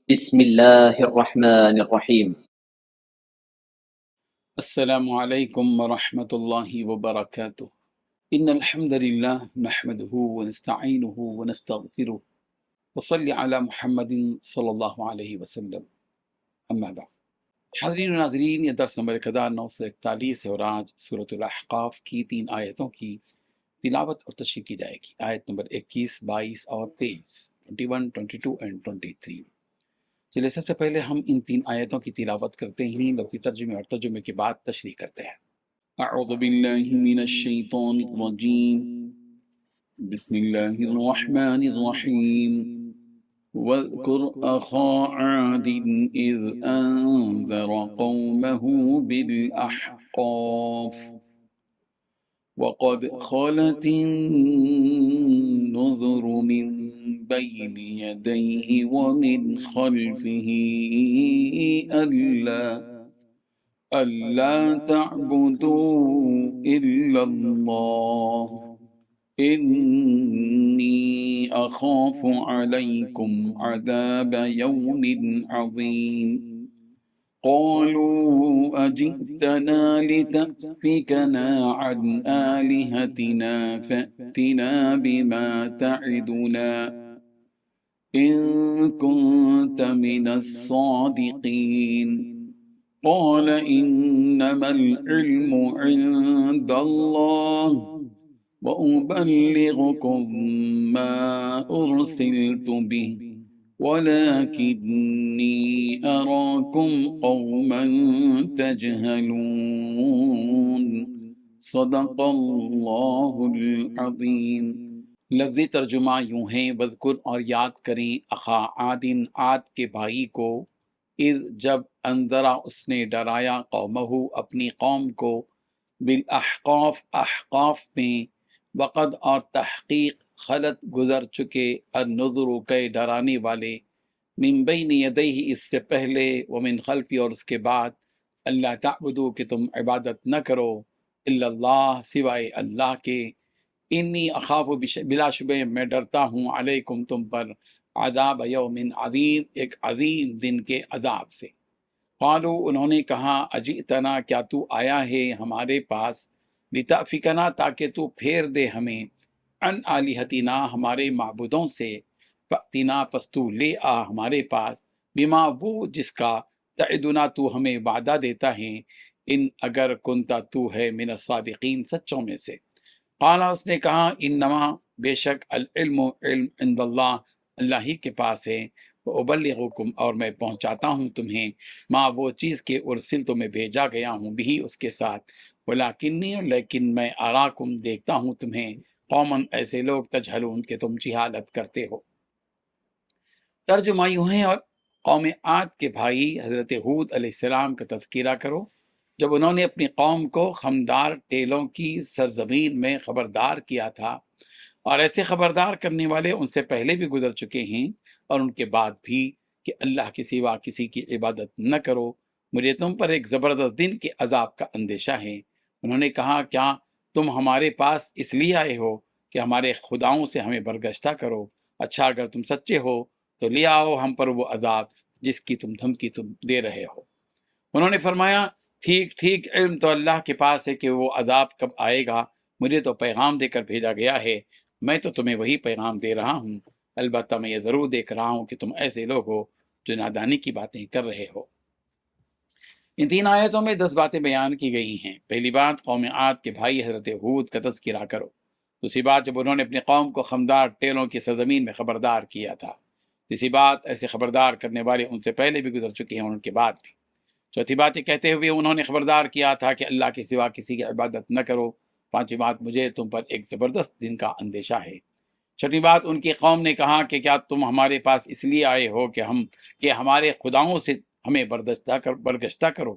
بسم الله الرحمن الرحيم. السلام عليكم ورحمة الله وبركاته. إن الحمد لله نحمده ونستعينه ونستغفره وصلي على محمد صلی اللہ علیہ وسلم، اما بعد۔ حاضرین و ناظرین، یہ درس نمبر 1941 ہے اور آج سورۃ الاحقاف کی 3 آیتوں کی تلاوت اور تشریح کی جائے گی۔ آیت نمبر 21، 22 اور 23، 21، 22 and 23۔ چلیے سب سے پہلے ہم ان 3 آیتوں کی تلاوت کرتے ہیں، لفظی ترجمے اور ترجمے کے بعد تشریح کرتے ہیں۔ اعوذ باللہ من الشیطان الرجیم، بسم اللہ الرحمن الرحیم۔ واذکر اخا عاد اذ انذر قومه بالاحقاف وقد خلت النذر من بين يديه ومن خلفه ألا تعبدوا إلا الله إني أخاف عليكم عذاب يوم عظيم قالوا أجئتنا لتأفكنا عن آلهتنا فأتنا بما تعدنا إن كنت من الصادقين قال إنما العلم عند الله وأبلغكم ما أرسلت به ولكني أراكم قوما تجهلون صدق اللہ العظیم۔ لفظی ترجمہ یوں ہیں، وذکر اور یاد کریں، اخا عادن عاد کے بھائی کو، اذ جب، انذرا اس نے ڈرایا، قومہ اپنی قوم کو، بالاحقاف احقاف میں، وقد اور تحقیق، خلط گزر چکے، النذر کے ڈرانے والے، من بین یدیہ اس سے پہلے، ومن خلفی اور اس کے بعد، اللہ تعبدو کہ تم عبادت نہ کرو، الا اللہ سوائے اللہ کے، انی اخاف بلا شبہ میں ڈرتا ہوں، علیکم تم پر، عذاب یوم عظیم ایک عظیم دن کے عذاب سے۔ قالو انہوں نے کہا، اجئتنا کیا تو آیا ہے ہمارے پاس، لتأفکنا تاکہ تو پھیر دے ہمیں، عن آلہتنا ہمارے معبودوں سے، فأتنا پس تو لے آ ہمارے پاس، بما وہ جس کا، تعدنا تو ہمیں وعدہ دیتا ہے، ان اگر کنتا تو ہے من الصادقین سچوں میں سے۔ قالا اس نے کہا، انما بے شک، العلم علم عند اللہ اللہ ہی کے پاس ہے، وابلغکم اور میں پہنچاتا ہوں تمہیں، ماں وہ چیز کے ارسلت میں بھیجا گیا ہوں بھی اس کے ساتھ، ولیکنی لیکن میں اراکم دیکھتا ہوں تمہیں، قومن ایسے لوگ، تجہلون کہ تم جہالت کرتے ہو۔ ترجمہ یوں ہے، اور قوم عاد کے بھائی حضرت ہود علیہ السلام کا تذکرہ کرو، جب انہوں نے اپنی قوم کو خمدار ٹیلوں کی سرزمین میں خبردار کیا تھا، اور ایسے خبردار کرنے والے ان سے پہلے بھی گزر چکے ہیں اور ان کے بعد بھی، کہ اللہ کے سوا کسی کی عبادت نہ کرو، مجھے تم پر ایک زبردست دن کے عذاب کا اندیشہ ہے۔ انہوں نے کہا، کیا تم ہمارے پاس اس لیے آئے ہو کہ ہمارے خداؤں سے ہمیں برگشتہ کرو؟ اچھا اگر تم سچے ہو تو لے آؤ ہم پر وہ عذاب جس کی تم دھمکی تم دے رہے ہو۔ انہوں نے فرمایا، ٹھیک ٹھیک، علم تو اللہ کے پاس ہے کہ وہ عذاب کب آئے گا، مجھے تو پیغام دے کر بھیجا گیا ہے، میں تو تمہیں وہی پیغام دے رہا ہوں، البتہ میں یہ ضرور دیکھ رہا ہوں کہ تم ایسے لوگ ہو جو نادانی کی باتیں کر رہے ہو۔ ان 3 آیتوں میں 10 باتیں بیان کی گئی ہیں۔ پہلی بات، قوم عاد کے بھائی حضرت ہود کا تذکرہ کرو۔ دوسری بات، جب انہوں نے اپنی قوم کو خمدار ٹیلوں کی سرزمین میں خبردار کیا تھا۔ تیسری بات، ایسے خبردار کرنے والے ان سے پہلے بھی گزر چکے ہیں اور ان کے بعد بھی۔ چوتھی بات، یہ کہتے ہوئے انہوں نے خبردار کیا تھا کہ اللہ کے سوا کسی کی عبادت نہ کرو۔ پانچویں بات، مجھے تم پر ایک زبردست دن کا اندیشہ ہے۔ چھٹی بات، ان کی قوم نے کہا کہ کیا تم ہمارے پاس اس لیے آئے ہو کہ ہمارے خداؤں سے ہمیں برگشتہ کرو؟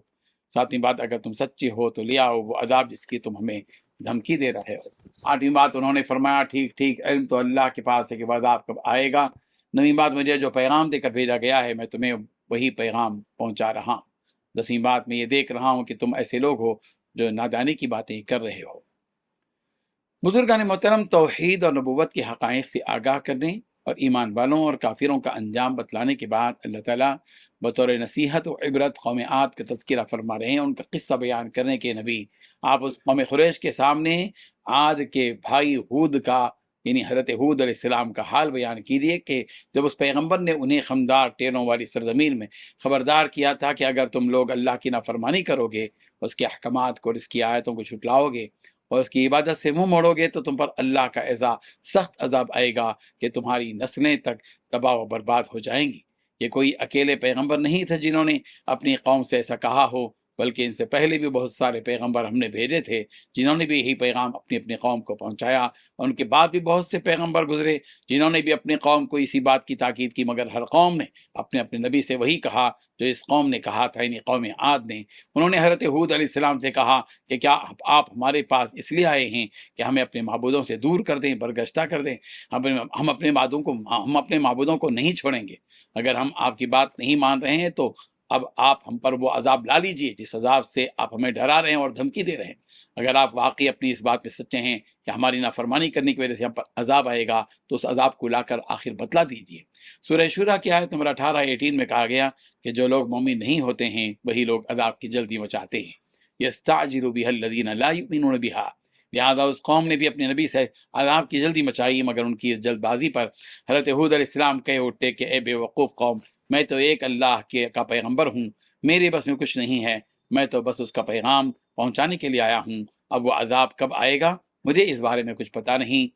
ساتویں بات، اگر تم سچے ہو تو لے آؤ وہ عذاب جس کی تم ہمیں دھمکی دے رہے ہو۔ آٹھویں بات، انہوں نے فرمایا، ٹھیک ٹھیک، علم تو اللہ کے پاس ہے کہ وہ عذاب کب آئے گا۔ نویں بات، مجھے جو پیغام دے کر بھیجا گیا ہے میں تمہیں وہی پیغام پہنچا رہا ہوں۔ 10ویں بات، میں یہ دیکھ رہا ہوں کہ تم ایسے لوگ ہو جو نادانی کی باتیں کر رہے ہو۔ بزرگان محترم، توحید اور نبوت کے حقائق سے آگاہ کر دیں اور ایمان والوں اور کافروں کا انجام بتلانے کے بعد اللہ تعالیٰ بطور نصیحت و عبرت قوم عاد کا تذکرہ فرما رہے ہیں، ان کا قصہ بیان کرنے کے نبی آپ اس قوم قریش کے سامنے عاد کے بھائی ہود کا یعنی حضرت ہود علیہ السلام کا حال بیان کیجیے کہ جب اس پیغمبر نے انہیں خمدار ٹیروں والی سرزمین میں خبردار کیا تھا کہ اگر تم لوگ اللہ کی نافرمانی کرو گے، اس کے احکامات کو اور اس کی آیتوں کو جھٹلاؤ گے اور اس کی عبادت سے منہ موڑو گے تو تم پر اللہ کا سخت عذاب آئے گا کہ تمہاری نسلیں تک تباہ و برباد ہو جائیں گی۔ یہ کوئی اکیلے پیغمبر نہیں تھے جنہوں نے اپنی قوم سے ایسا کہا ہو، بلکہ ان سے پہلے بھی بہت سارے پیغمبر ہم نے بھیجے تھے جنہوں نے بھی یہی پیغام اپنی اپنی قوم کو پہنچایا، اور ان کے بعد بھی بہت سے پیغمبر گزرے جنہوں نے بھی اپنی قوم کو اسی بات کی تاکید کی، مگر ہر قوم نے اپنے اپنے نبی سے وہی کہا جو اس قوم نے کہا تھا، یعنی قوم عاد نے۔ انہوں نے حضرت ہود علیہ السلام سے کہا کہ کیا آپ ہمارے پاس اس لیے آئے ہیں کہ ہمیں اپنے معبودوں سے دور کر دیں، برگشتہ کر دیں؟ ہم اپنے معبودوں کو نہیں چھوڑیں گے۔ اگر ہم آپ کی بات نہیں مان رہے ہیں تو اب آپ ہم پر وہ عذاب لا لیجئے جس عذاب سے آپ ہمیں ڈرا رہے ہیں اور دھمکی دے رہے ہیں۔ اگر آپ واقعی اپنی اس بات میں سچے ہیں کہ ہماری نافرمانی کرنے کی وجہ سے ہم پر عذاب آئے گا تو اس عذاب کو لا کر آخر بتلا دیجئے۔ سورہ شورى کی آیت نمبر 18 میں کہا گیا کہ جو لوگ مومن نہیں ہوتے ہیں وہی لوگ عذاب کی جلدی مچاتے ہیں۔ یستعجل بها الذین لا یؤمنون بها، لہٰذا اس قوم نے بھی اپنے نبی سے عذاب کی جلدی مچائی، مگر ان کی اس جلد بازی پر حضرت ہود علیہ السلام کہہ اٹھتے کہ اے بے وقوف قوم، میں تو ایک اللہ کا پیغمبر ہوں، میرے بس میں کچھ نہیں ہے، میں تو بس اس کا پیغام پہنچانے کے لیے آیا ہوں، اب وہ عذاب کب آئے گا مجھے اس بارے میں کچھ پتہ نہیں۔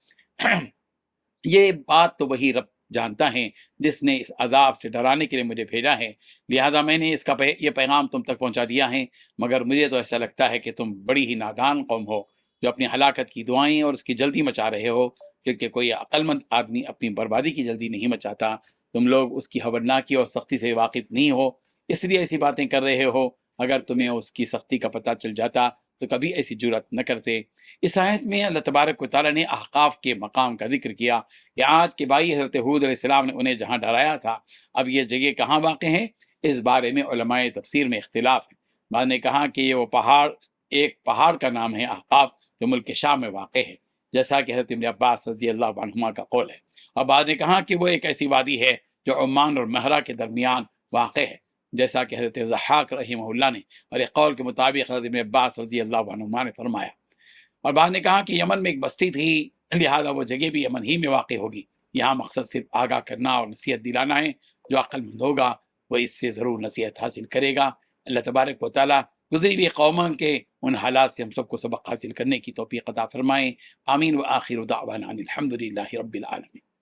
یہ بات تو وہی رب جانتا ہے جس نے اس عذاب سے ڈرانے کے لیے مجھے بھیجا ہے، لہٰذا میں نے یہ پیغام تم تک پہنچا دیا ہے، مگر مجھے تو ایسا لگتا ہے کہ تم بڑی ہی نادان قوم ہو جو اپنی ہلاکت کی دعائیں اور اس کی جلدی مچا رہے ہو، کیونکہ کوئی عقل مند آدمی اپنی بربادی کی جلدی نہیں مچاتا۔ تم لوگ اس کی ہولناکی اور سختی سے واقف نہیں ہو، اس لیے ایسی باتیں کر رہے ہو، اگر تمہیں اس کی سختی کا پتہ چل جاتا تو کبھی ایسی جرأت نہ کرتے۔ اس آیت میں اللہ تبارک و تعالیٰ نے احقاف کے مقام کا ذکر کیا کہ عاد کے بھائی حضرت ہود علیہ السلام نے انہیں جہاں ڈرایا تھا اب یہ جگہ کہاں واقع ہے، اس بارے میں علماء تفسیر میں اختلاف ہے۔ بعض نے کہا کہ یہ وہ ایک پہاڑ کا نام ہے احقاف جو ملک شام میں واقع ہے، جیسا کہ حضرت ابن عباس رضی اللہ عنہما کا قول ہے، اور بعض نے کہا کہ وہ ایک ایسی وادی ہے جو عمان اور مہرہ کے درمیان واقع ہے، جیسا کہ حضرت ضحاک رحمہ اللہ نے اور ایک قول کے مطابق حضرت ابن عباس رضی اللہ عنہما نے فرمایا۔ اور بعض نے کہا کہ یمن میں ایک بستی تھی، لہذا وہ جگہ بھی یمن ہی میں واقع ہوگی۔ یہاں مقصد صرف آگاہ کرنا اور نصیحت دلانا ہے، جو عقل مند ہوگا وہ اس سے ضرور نصیحت حاصل کرے گا۔ اللہ تبارک و تعالیٰ گزری ہوئی قوموں کے ان حالات سے ہم سب کو سبق حاصل کرنے کی توفیق عطا فرمائیں۔ آمین۔ وآخر دعوانا ان الحمد للہ رب العالمین۔